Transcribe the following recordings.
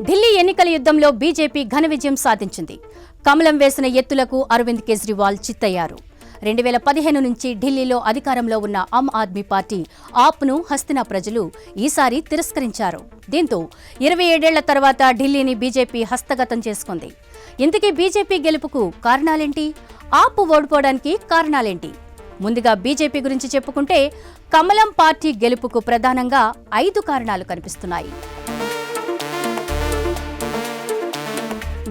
ఢిల్లీ ఎన్నికల యుద్ధంలో బీజేపీ ఘన విజయం సాధించింది. కమలం వేసిన ఎత్తులకు అరవింద్ కేజ్రీవాల్ చిత్తయ్యారు. 2015 నుంచి ఢిల్లీలో అధికారంలో ఉన్న ఆమ్ ఆద్మీ పార్టీ ఆప్ను హస్తినా ప్రజలు ఈసారి తిరస్కరించారు. దీంతో 27 ఏళ్ల తర్వాత ఢిల్లీని బీజేపీ హస్తగతం చేసుకుంది. ఇంతకీ బీజేపీ గెలుపుకు కారణాలేంటి? ఆప్ ఓడిపోవడానికి కారణాలేంటి? ముందుగా బీజేపీ గురించి చెప్పుకుంటే కమలం పార్టీ గెలుపుకు ప్రధానంగా 5 కారణాలు కనిపిస్తున్నాయి.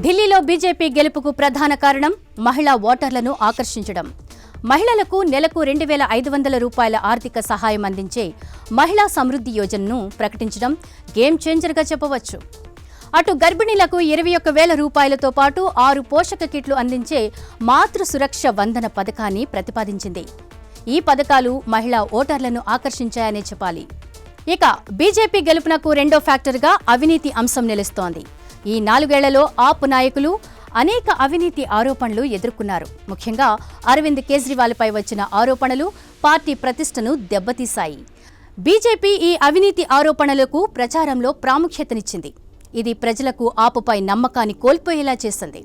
ఢిల్లీలో బీజేపీ గెలుపుకు ప్రధాన కారణం మహిళా ఓటర్లను ఆకర్షించడం. మహిళలకు నెలకు 2,500 రూపాయల ఆర్థిక సహాయం అందించే మహిళా సమృద్ధి యోజనను ప్రకటించడం గేమ్ చేంజర్గా చెప్పవచ్చు. అటు గర్భిణీలకు 21,000 రూపాయలతో పాటు 6 పోషక కిట్లు అందించే మాతృ సురక్ష వందన పథకాన్ని ప్రతిపాదించింది. ఈ పథకాలు మహిళా ఓటర్లను ఆకర్షించాయనే చెప్పాలి. ఇక బీజేపీ గెలుపునకు రెండో ఫ్యాక్టర్గా అవినీతి అంశం నిలుస్తోంది. ఈ 4 ఏళ్లలో ఆప్ నాయకులు అనేక అవినీతి ఆరోపణలు ఎదుర్కొన్నారు. ముఖ్యంగా అరవింద్ కేజ్రీవాల్పై వచ్చిన ఆరోపణలు పార్టీ ప్రతిష్టను దెబ్బతీశాయి. బీజేపీ ఈ అవినీతి ఆరోపణలకు ప్రచారంలో ప్రాముఖ్యతనిచ్చింది. ఇది ప్రజలకు ఆపుపై నమ్మకాన్ని కోల్పోయేలా చేసింది.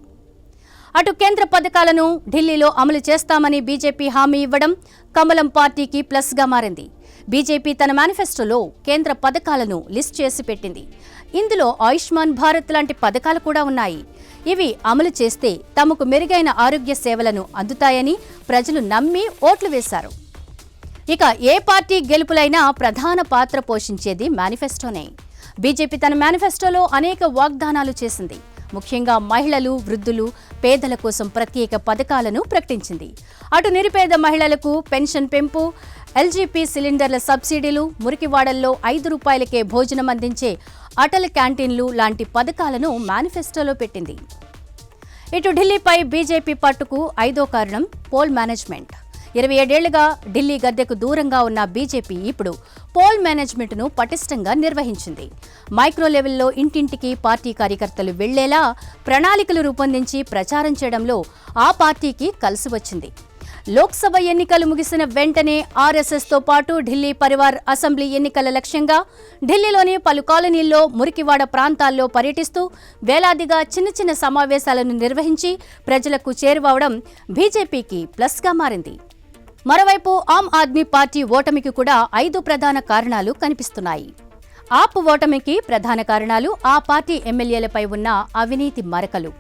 అటు కేంద్ర పథకాలను ఢిల్లీలో అమలు చేస్తామని బీజేపీ హామీ ఇవ్వడం కమలం పార్టీకి ప్లస్గా మారింది. బీజేపీ తన మేనిఫెస్టోలో కేంద్ర పథకాలను లిస్ట్ చేసి పెట్టింది. ఇందులో ఆయుష్మాన్ భారత్ లాంటి పథకాలు కూడా ఉన్నాయి. ఇవి అమలు చేస్తే తమకు మెరుగైన ఆరోగ్య సేవలను అందుతాయని ప్రజలు నమ్మి ఓట్లు వేశారు. ఇక ఏ పార్టీ గెలుపులైనా ప్రధాన పాత్ర పోషించేది మేనిఫెస్టోనే. బీజేపీ తన మేనిఫెస్టోలో అనేక వాగ్దానాలు చేసింది. ముఖ్యంగా మహిళలు, వృద్ధులు, పేదల కోసం ప్రత్యేక పథకాలను ప్రకటించింది. అటు నిరుపేద మహిళలకు పెన్షన్ పెంపు, ఎల్జీపీ సిలిండర్ల సబ్సిడీలు, మురికివాడల్లో 5 రూపాయలకే భోజనం అందించే అటల్ క్యాంటీన్లు లాంటి పథకాలను మేనిఫెస్టోలో పెట్టింది. ఇటు ఢిల్లీపై బీజేపీ పట్టుకు 5వ కారణం పోల్ మేనేజ్మెంట్. 27 ఏళ్లుగా ఢిల్లీ గద్దెకు దూరంగా ఉన్న బీజేపీ ఇప్పుడు పోల్ మేనేజ్మెంట్ను పటిష్టంగా నిర్వహించింది. మైక్రో లెవెల్లో ఇంటింటికి పార్టీ కార్యకర్తలు వెళ్లేలా ప్రణాళికలు రూపొందించి ప్రచారం చేయడంలో ఆ పార్టీకి కలిసి వచ్చింది. లోక్సభ ఎన్నికలు ముగిసిన వెంటనే ఆర్ఎస్ఎస్తో పాటు ఢిల్లీ పరివార్ అసెంబ్లీ ఎన్నికల లక్ష్యంగా ఢిల్లీలోని పలు కాలనీల్లో, మురికివాడ ప్రాంతాల్లో పర్యటిస్తూ వేలాదిగా చిన్న చిన్న సమావేశాలను నిర్వహించి ప్రజలకు చేరువవడం బీజేపీకి ప్లస్గా మారింది. మరోవైపు ఆమ్ ఆద్మీ పార్టీ ఓటమికి కూడా 5 ప్రధాన కారణాలు కనిపిస్తున్నాయి. ఆప్ ఓటమికి ప్రధాన కారణాలు ఆ పార్టీ ఎమ్మెల్యేలపై ఉన్న అవినీతి మరకలు.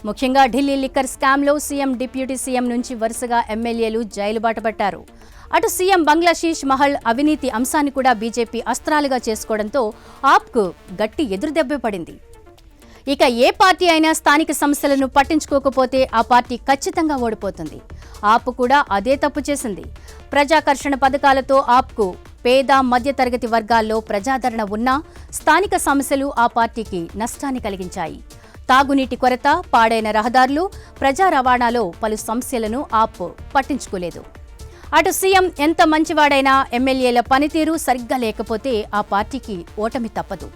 ముఖ్యంగా ఢిల్లీ లిక్కర్ స్కామ్లో సీఎం, డిప్యూటీ సీఎం నుంచి వరుసగా ఎమ్మెల్యేలు జైలు బాటపట్టారు. అటు సీఎం బంగ్లాషీష్ మహల్ అవినీతి అంశాన్ని కూడా బీజేపీ అస్త్రాలుగా చేసుకోవడంతో ఆప్కు గట్టి ఎదురుదెబ్బ పడింది. ఇక ఏ పార్టీ అయినా స్థానిక సమస్యలను పట్టించుకోకపోతే ఆ పార్టీ ఖచ్చితంగా ఓడిపోతుంది. ఆప్ కూడా అదే తప్పు చేసింది. ప్రజాకర్షణ పథకాలతో ఆప్కు పేద, మధ్యతరగతి వర్గాల్లో ప్రజాదరణ ఉన్నా స్థానిక సమస్యలు ఆ పార్టీకి నష్టాన్ని కలిగించాయి. తాగునీటి కొరత, పాడైన రహదారులు, ప్రజా రవాణాలో పలు సమస్యలను ఆప్ పట్టించుకోలేదు. అటు సీఎం ఎంత మంచివాడైనా ఎమ్మెల్యేల పనితీరు సరిగ్గా లేకపోతే ఆ పార్టీకి ఓటమి తప్పదు.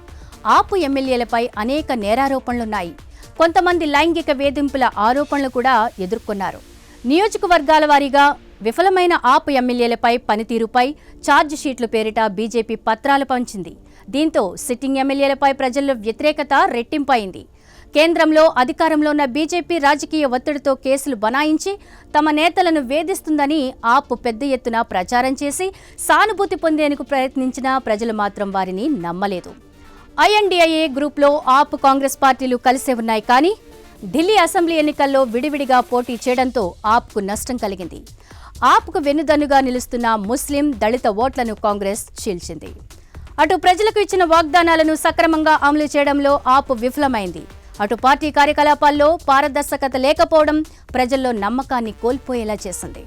ఆప్ ఎమ్మెల్యేలపై అనేక నేరారోపణలున్నాయి. కొంతమంది లైంగిక వేధింపుల ఆరోపణలు కూడా ఎదుర్కొన్నారు. నియోజకవర్గాల వారీగా విఫలమైన ఆప్ ఎమ్మెల్యేలపై పనితీరుపై ఛార్జ్ షీట్ల పేరిట బీజేపీ పత్రాలు పంచింది. దీంతో సిట్టింగ్ ఎమ్మెల్యేలపై ప్రజల్లో వ్యతిరేకత రెట్టింపైంది. కేంద్రంలో అధికారంలో ఉన్న బీజేపీ రాజకీయ ఒత్తిడితో కేసులు బనాయించి తమ నేతలను వేధిస్తుందని ఆప్ పెద్ద ఎత్తున ప్రచారం చేసి సానుభూతి పొందేందుకు ప్రయత్నించినా ప్రజలు మాత్రం వారిని నమ్మలేదు. ఐఎన్డీఏ గ్రూప్లో ఆప్, కాంగ్రెస్ పార్టీలు కలిసే ఉన్నాయి. కానీ ఢిల్లీ అసెంబ్లీ ఎన్నికల్లో విడివిడిగా పోటీ చేయడంతో ఆప్కు నష్టం కలిగింది. ఆప్కు వెన్నుదన్నుగా నిలుస్తున్న ముస్లిం, దళిత ఓట్లను కాంగ్రెస్ చీల్చింది. అటు ప్రజలకు ఇచ్చిన వాగ్దానాలను సక్రమంగా అమలు చేయడంలో ఆప్ విఫలమైంది. అటు పార్టీ కార్యకలాపాల్లో పారదర్శకత లేకపోవడం ప్రజల్లో నమ్మకాన్ని కోల్పోయేలా చేసింది.